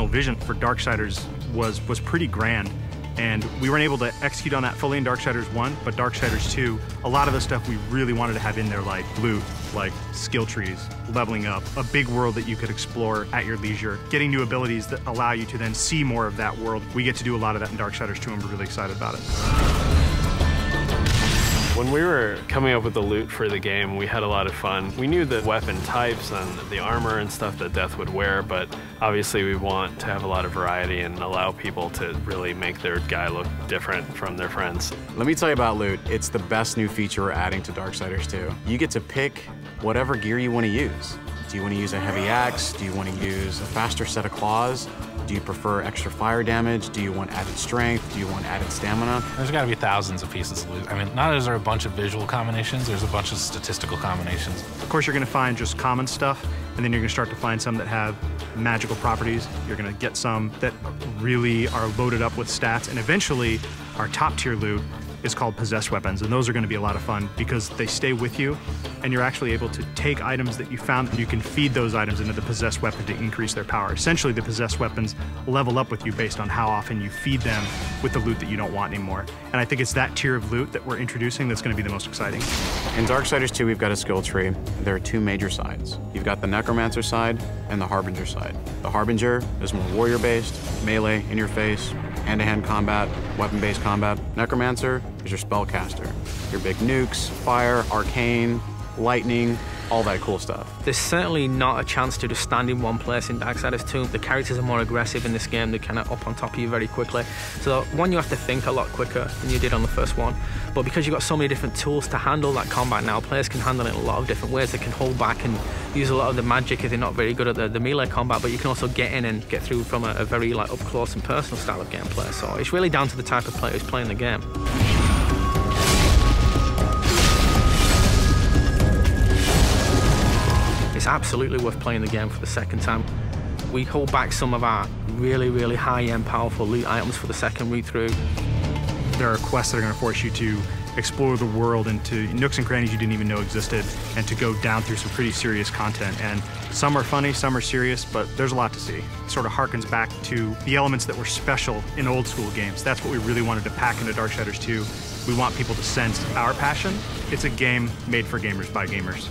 original vision for Darksiders was pretty grand. And we weren't able to execute on that fully in Darksiders 1, but Darksiders 2, a lot of the stuff we really wanted to have in there, like loot, like skill trees, leveling up, a big world that you could explore at your leisure, getting new abilities that allow you to then see more of that world. We get to do a lot of that in Darksiders 2, and we're really excited about it. When we were coming up with the loot for the game, we had a lot of fun. We knew the weapon types and the armor and stuff that Death would wear, but obviously we want to have a lot of variety and allow people to really make their guy look different from their friends. Let me tell you about loot. It's the best new feature we're adding to Darksiders 2. You get to pick whatever gear you want to use. Do you want to use a heavy axe? Do you want to use a faster set of claws? Do you prefer extra fire damage? Do you want added strength? Do you want added stamina? There's got to be thousands of pieces of loot. I mean, not is there a bunch of visual combinations, there's a bunch of statistical combinations. Of course, you're going to find just common stuff, and then you're going to start to find some that have magical properties. You're going to get some that really are loaded up with stats, and eventually, our top tier loot is called possessed weapons, and those are going to be a lot of fun because they stay with you, and you're actually able to take items that you found, and you can feed those items into the possessed weapon to increase their power. Essentially, the possessed weapons level up with you based on how often you feed them with the loot that you don't want anymore. And I think it's that tier of loot that we're introducing that's going to be the most exciting. In Darksiders 2, we've got a skill tree. There are two major sides. You've got the Necromancer side and the Harbinger side. The Harbinger is more warrior-based, melee, in-your-face, hand-to-hand combat, weapon-based combat. Necromancer is your spellcaster. Your big nukes, fire, arcane, lightning, all that cool stuff. There's certainly not a chance to just stand in one place in Darksiders 2. The characters are more aggressive in this game. They're kind of up on top of you very quickly. So one, you have to think a lot quicker than you did on the first one. But because you've got so many different tools to handle that combat now, players can handle it in a lot of different ways. They can hold back and use a lot of the magic if they're not very good at the melee combat, but you can also get in and get through from a very up close and personal style of gameplay. So it's really down to the type of player who's playing the game. It's absolutely worth playing the game for the second time. We hold back some of our really high-end powerful loot items for the second read through. There are quests that are going to force you to explore the world into nooks and crannies you didn't even know existed, and to go down through some pretty serious content. And some are funny, some are serious, but there's a lot to see. It sort of harkens back to the elements that were special in old school games. That's what we really wanted to pack into Darksiders 2. We want people to sense our passion. It's a game made for gamers by gamers.